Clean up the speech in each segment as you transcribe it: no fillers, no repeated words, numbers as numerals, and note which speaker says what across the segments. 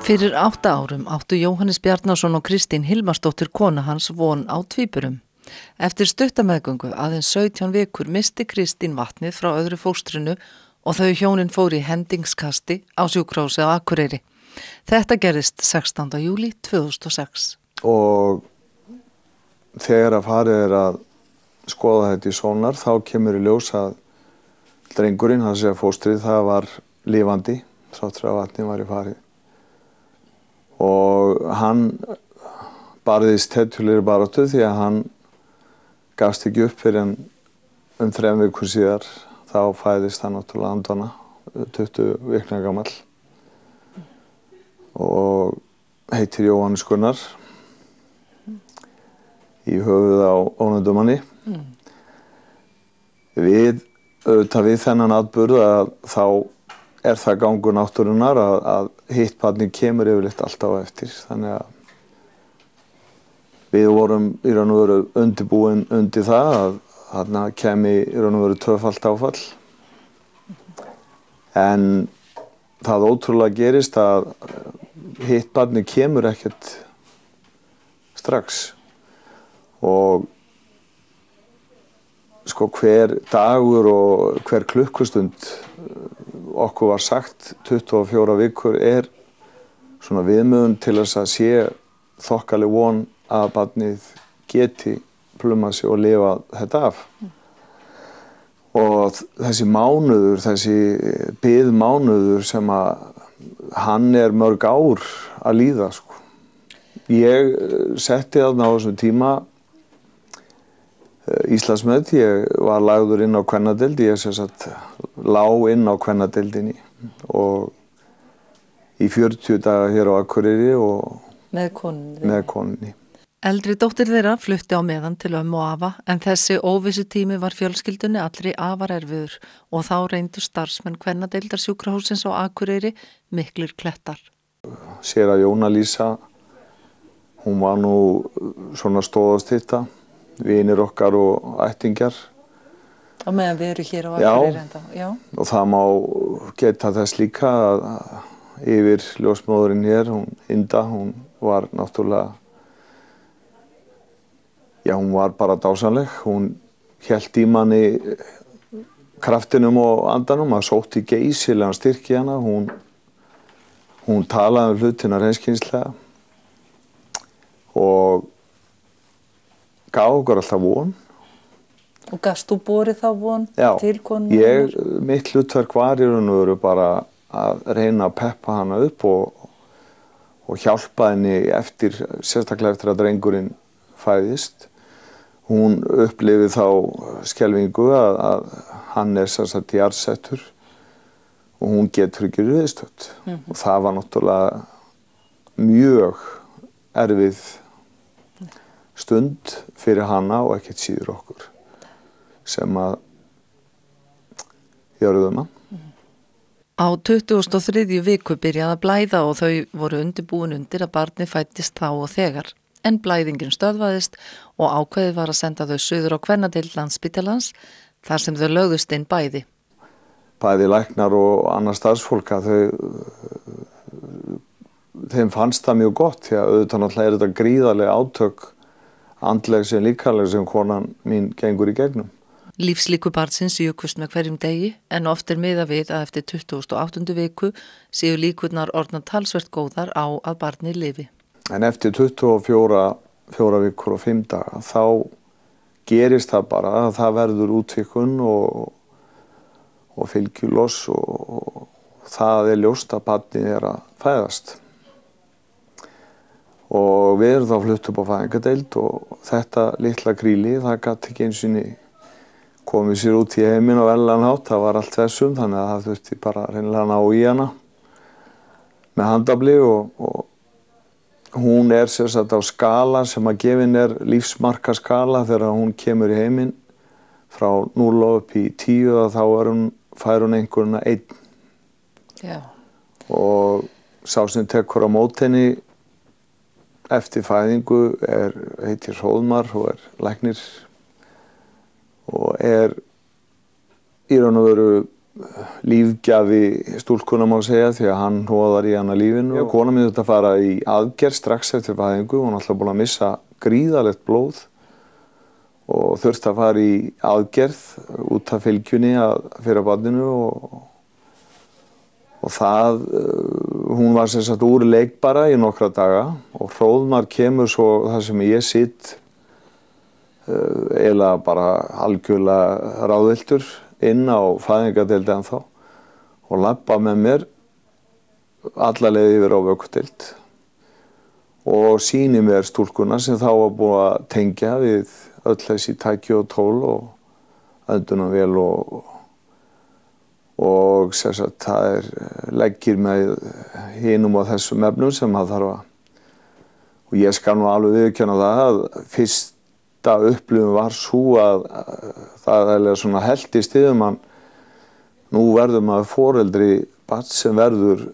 Speaker 1: Fyrir 8 árum áttu Jóhannes Bjarnason og Kristín Hilmarsdóttir kona hans von á tvíburum. Eftir stuttameðgöngu aðeins 17 vikur misti Kristín vatnið frá öðru fóstrinu og þau hjónin fóru í hendingskasti á sjúkrahúsið á Akureyri. Þetta gerist 16. júlí 2006.
Speaker 2: Og þegar að farið að skoða þetta í sónar þá kemur í ljós að drengurinn, hann segja fóstrið, það var lifandi, þrátt að vatnið var í farið. Og hann barðist hetjulegri baráttu því að hann gafst ekki upp fyrir en 3 vikur síðar þá fæðist hann náttúrulega andvana, 20 vikna gamall og heitir Jóhannes Gunnar í höfuð á ónefndumanni. Við þennan atburð að þá það gangur náttúrunnar að hitt barnið kemur yfirleitt alltaf á eftir. Þannig að við vorum í raun og veru undirbúin undir það að þarna kemi í raun og veru 2-falt áfall. En það ótrúlega gerist að hitt barnið kemur ekkert strax. Og sko hver dagur og hver klukkustund okkur var sagt 24 vikur svona viðmiðun til þess að sé þokkaleg von að barnið geti plumað sig og lifa þetta af. Og þessi mánuður, þessi biðmánuður sem að hann mörg ár að líða sko. Ég setti þarna á þessum tíma Íslandsmet, ég var lagður inn á kvennadeild, ég sem sagt lá inn á kvennadeildinni og í 40 daga hér á Akureyri og með konunni.
Speaker 1: Eldri dóttir þeirra flutti á meðan til ömmu og afa en þessi óvissu tími var fjölskyldunni allri afar erfiður og þá reyndu starfsmenn kvennadeildar sjúkrahússins á Akureyri miklir klettar.
Speaker 2: Séra Jóna Lísa, hún var nú svona stóðastytta. Vinir okkar og ættingjar.
Speaker 1: Og meðan við erum hér á Akureyri enda. Já. Og
Speaker 2: það má geta þess líka að yfir ljósmóðurinn hér, hún Inda, hún var náttúrulega, hún var bara dásamleg. Hún hélt í manni kraftinum og andanum, að sótti geysilegan styrk í hana. Hún talaði hlutina hreinskilnislega og gaf okkur alltaf von.
Speaker 1: Og gafst þú borið þá von til konunnar?
Speaker 2: Já, mitt hlutverk var í raun og veru bara að reyna að peppa hana upp og hjálpa henni sérstaklega eftir að drengurinn fæðist. Hún upplifði þá skelfingu að hann sem sagt jarðsettur og hún getur ekki viðstödd. Og það var náttúrulega mjög erfið stund fyrir hana og ekkert síður okkur sem að jörðum hann.
Speaker 1: Á 23. viku byrjaði að blæða og þau voru undirbúin undir að barnið fæddist þá og þegar. En blæðingin stöðvaðist og ákveðið var að senda þau suður á kvennadeild Landspítalans þar sem þau lögðust inn bæði.
Speaker 2: Bæði læknar og annað starfsfólk að þeim fannst það mjög gott því að auðvitað náttúrulega þetta gríðarlega átök andleg sem líkamleg sem konan mín gengur í gegnum.
Speaker 1: Lífslíkur barnsins jukust með hverjum degi en oft miðað við að eftir 28. viku séu líkurnar orðnar talsvert góðar á að barnið lifi.
Speaker 2: En eftir 24 vikur og 5 daga þá gerist það bara að það verður útvikun og fylgjuloss og það ljóst að barnið að fæðast. Og við erum þá flutt upp á fæðingardeild og þetta litla kríli, það gat ekki einu sinni komið sér út í heiminn á venjulegan hátt, það var allt þessum, þannig að það þurfti bara hreinlega að ná í hana með handafli og hún sem sagt á skala sem að gefin lífsmarka skala þegar hún kemur í heiminn frá 0 upp í 10 og þá fær hún einhverjuna 1.
Speaker 1: Já.
Speaker 2: Og sá sem tekur á mót henni eftir fæðingu heitir Hróðmar og læknir og í raun og veru lífgjafi stúlkuna má segja því að hann hnoðar í hana lífinu. Kona mín þurfti að fara í aðgerð strax eftir fæðingu, hún alltaf búin að missa gríðarlegt blóð og þurfti að fara í aðgerð út af fylgjunni fyrir barninu og það, hún var sem sagt úr leik bara í nokkra daga og Hróðmar kemur svo þar sem ég sitt eiginlega bara algjörlega ráðvilltur inn á fæðingardeild ennþá og labba með mér alla leið yfir á vökkudeild og sýni mér stúlkuna sem þá var búið að tengja við öll þessi tæki og tól og öndunarvél og sem sagt það leggir með hinum og þessum efnum sem það þarf og ég skal nú alveg viðurkenna það að fyrsta upplifun var svo að það svona helltist yfir mann nú verður maður foreldri barn sem verður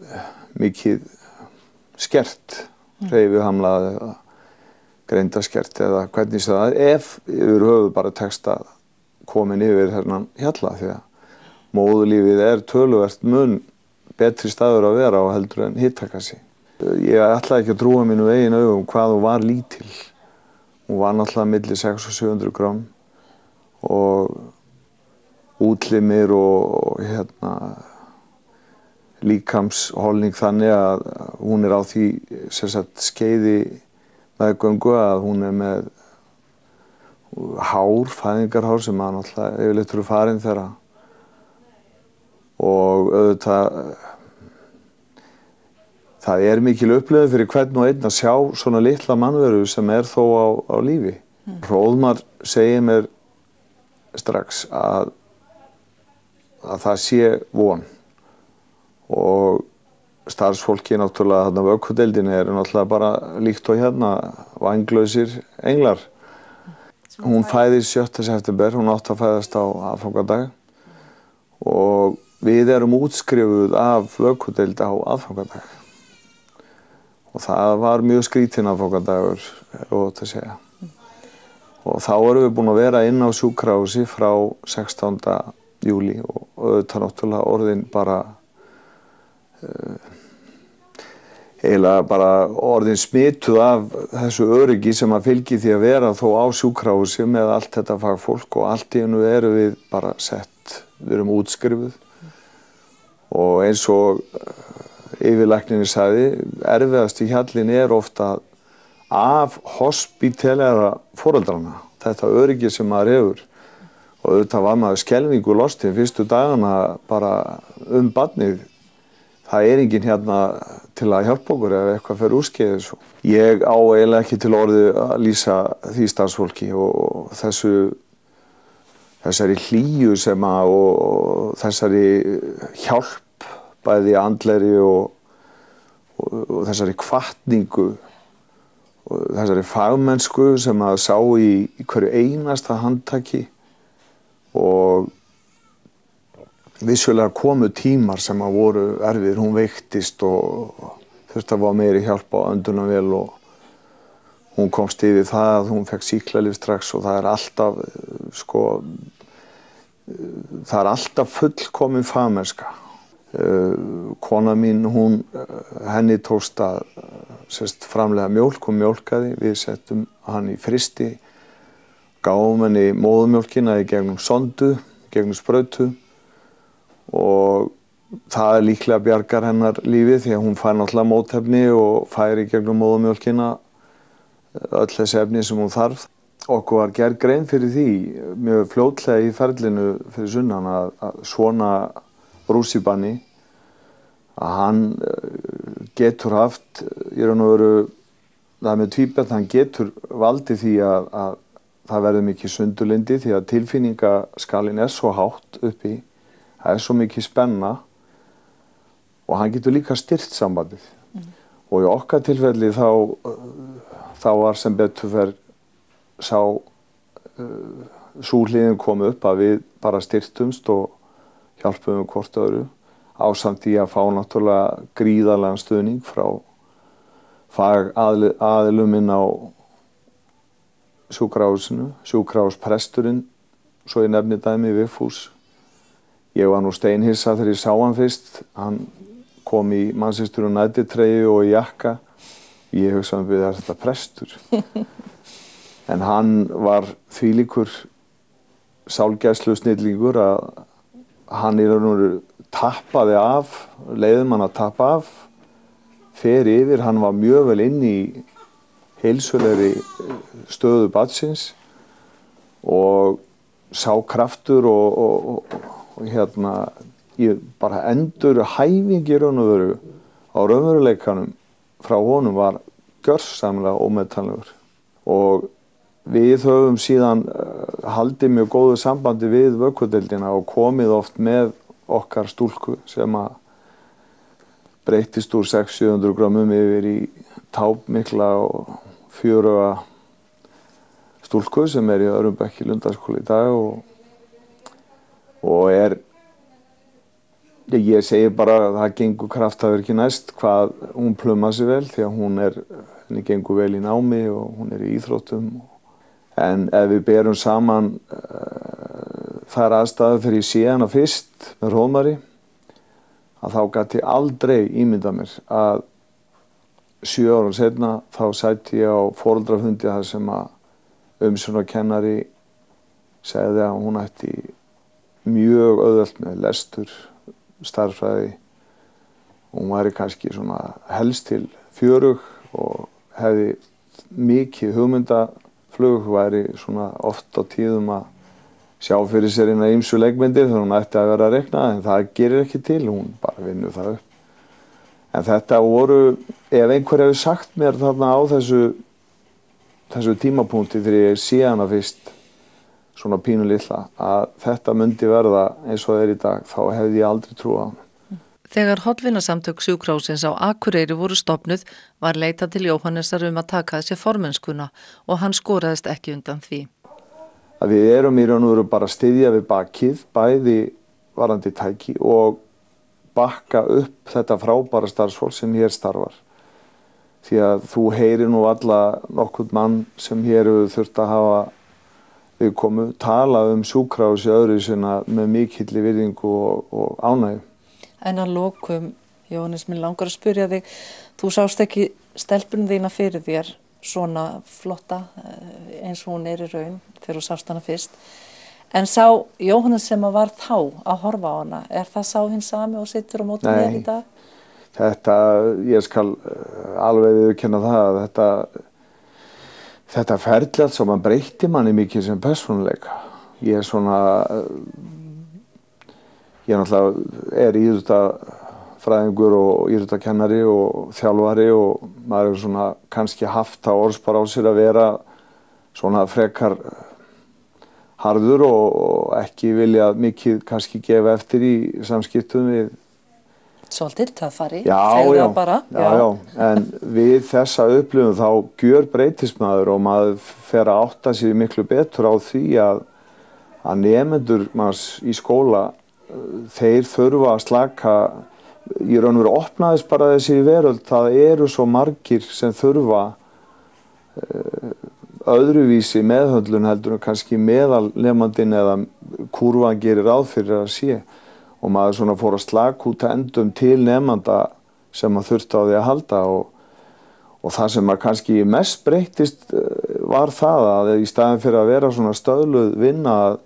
Speaker 2: mikið skert hreyfihamlað eða greindarskert eða hvernig sem það ef yfir höfuð bara tekst að komin yfir þennan hjalla því að móðurlífið töluvert mun betri staður að vera á heldur en hittakassi. Ég ætlaði ekki að trúa mínu eigin augum hvað hún var lítil. Hún var náttúrulega milli 600 og 700 gramm og útlimir og líkamsholning þannig að hún á því sem sagt skeiði meðgöngu að hún með hár, fæðingarhár sem að náttúrulega yfirleitt eru farin þeirra og auðvitað það mikil upplifun fyrir hvern og einn að sjá svona litla mannveru sem þó á lífi. Hróðmar segir mér strax að það sé von og starfsfólki náttúrulega þarna vökkudeildinni náttúrulega bara líkt og hérna vænglausir englar. Hún fæðist 7. september, hún átti að fæðast á aðfangadag og við útskrifuð af vökkudeild á aðfangadag og það var mjög skrítinn aðfangadagur að segja og þá við búin að vera inn á sjúkrahúsi frá 16. júlí og auðvitað náttúrulega orðin bara eiginlega bara orðin smituð af þessu öryggi sem að fylgi því að vera þó á sjúkrahúsi með allt þetta fagfólk og allt í einu við bara sett, við útskrifuð og eins og yfirlæknirinn sagði, erfiðasti hjallinn ofta af hospítalæra foreldrana, þetta öryggi sem maður hefur og auðvitað var maður skelfingu lostinn fyrstu dagana bara barnið. Það enginn hérna til að hjálpa okkur ef eitthvað fer úrskeiðis. Ég á eiginlega ekki til orði að lýsa því starfsfólki og þessari hlýju sem og þessari hjálp bæði andlegri og þessari hvatningu og þessari fagmennsku sem sá í hverju einasta handtaki og vissulega komu tímar sem voru erfiðir, hún veiktist og þurfti að fá meiri hjálp á öndunarvél og hún komst yfir það, hún fekk sýklalyf strax og það alltaf það alltaf fullkomin fagmennska. Kona mín, henni tókst að framleiða mjólk og mjólkaði, við settum hann í frysti, gáfum henni móðurmjólkina í gegnum sondu, gegnum sprautu og það líklega bjargar hennar lífi því að hún fær náttúrulega mótefni og fær í gegnum móðurmjólkina öll þessi efni sem hún þarf. Okkur var gerð grein fyrir því mjög fljótlega í ferlinu fyrir sunnan að svona rússíbani að hann getur haft í raun og veru það með tvíbent, hann getur valdið því að það verður mikið sundurlyndi því að tilfinningaskalinn svo hátt uppi, það svo mikið spenna og hann getur líka styrkt sambandið. Og í okkar tilfelli þá var sem betur fer sú hliðin kom upp að við bara styrktumst og hjálpuðum hvort öðru ásamt því að fá náttúrulega gríðarlegan stuðning frá fagaðilum inn á sjúkrahúsinu, sjúkrahúspresturinn, svo ég nefni dæmi Vigfús Ég var nú steinhissa þegar ég sá hann fyrst. Hann kom í Manchester United treyju og í jakka. Ég hugsaði við að þetta prestur. En hann var þvílíkur sálgæslu snillingur að hann í raun og veru tappaði af, leiðum hann að tappa af, fer yfir, hann var mjög vel inn í heilsulegri stöðu barnsins og sá kraftur og hérna, ég bara endur hæfingi raun og veru á raunveruleikanum frá honum var gjörsamlega ómetanlegur. Og við höfum síðan haldið mjög góðu sambandi við vökudeildina og komið oft með okkar stúlku sem að breyttist úr 600-700 grömmum yfir í tápmikla og fjöruga stúlku sem í öðrum bekk í Lundarskóla í dag og ég segi bara að það gengur kraftaverki næst hvað hún plumar sig vel því að henni gengur vel í námi og hún í íþróttum. En ef við berum saman þær aðstæður þegar ég sé hana fyrst með Hróðmari að þá gat ég aldrei ímyndað mér að 7 árum seinna þá sæti ég á foreldrafundi þar sem að umsjónarkennari segði að hún ætti mjög auðvelt með lestur, stærðfræði og hún væri kannski svona helst til 4 og hefði mikið hugmyndaflug, væri svona oft á tíðum að sjá fyrir sér inn að ýmsu leikmyndir þegar hún ætti að vera að rekna en það gerir ekki til, hún bara vinnur það upp. En þetta voru, ef einhver hefur sagt mér þarna á þessu tímapunkti þegar ég sé hana fyrst svona pínu litla að þetta myndi verða eins og það í dag, þá hefði ég aldrei trúað á hana.
Speaker 1: Þegar hollvinasamtök sjúkrahússins á Akureyri voru stofnuð var leitað til Jóhannesar að taka þessi formennskuna og hann skoraðist ekki undan því.
Speaker 2: Að við erum í raun og veru bara að styðja við bakið, bæði varðandi tæki og bakka upp þetta frábæra starfsfólk sem hér starfar. Því að þú heyrir nú alla nokkurn mann sem hér hefur þurft að hafa viðkomu, tala sjúkrahús í öðru sinna með mikilli virðingu og ánægju.
Speaker 1: En að lokum, Jóhannes, mér langar að spyrja þig, þú sást ekki stelpunum þína fyrir þér svona flotta eins og hún í raun þegar þú sást hana fyrst. En sá Jóhannes sem var þá að horfa á hana, það sá hinn sami og sittur á móti mér í dag?
Speaker 2: Þetta, ég skal alveg viðurkenna það, þetta ferli allt sem breytti manni mikið sem persónuleika. Ég náttúrulega íþróttafræðingur og íþróttakennari og þjálfari og maður hefur svona kannski haft það orðspor á sér að vera svona frekar harður og ekki vilja mikið kannski gefa eftir í samskiptum við.
Speaker 1: Svolítið töffari,
Speaker 2: segðu það bara. Já, en við þessa upplifun þá gjörbreytist maður og maður fer að átta sig miklu betur á því að nemendur manns í skóla þeir þurfa að slaka, í raun og veru opnaðist bara þessi veröld, það eru svo margir sem þurfa öðruvísi meðhöndlun heldur en kannski meðalnemandinn eða kúrfan gerir ráð fyrir að sé og maður svona fór að slaka út endum til nemanda sem maður þurfti á því að halda og það sem maður kannski mest breyttist var það að í staðinn fyrir að vera svona stöðluð vinna að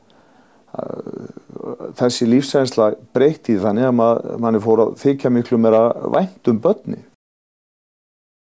Speaker 2: þessi lífsreynsla breytti þannig að manni fór að þykja miklu meira vænt börnin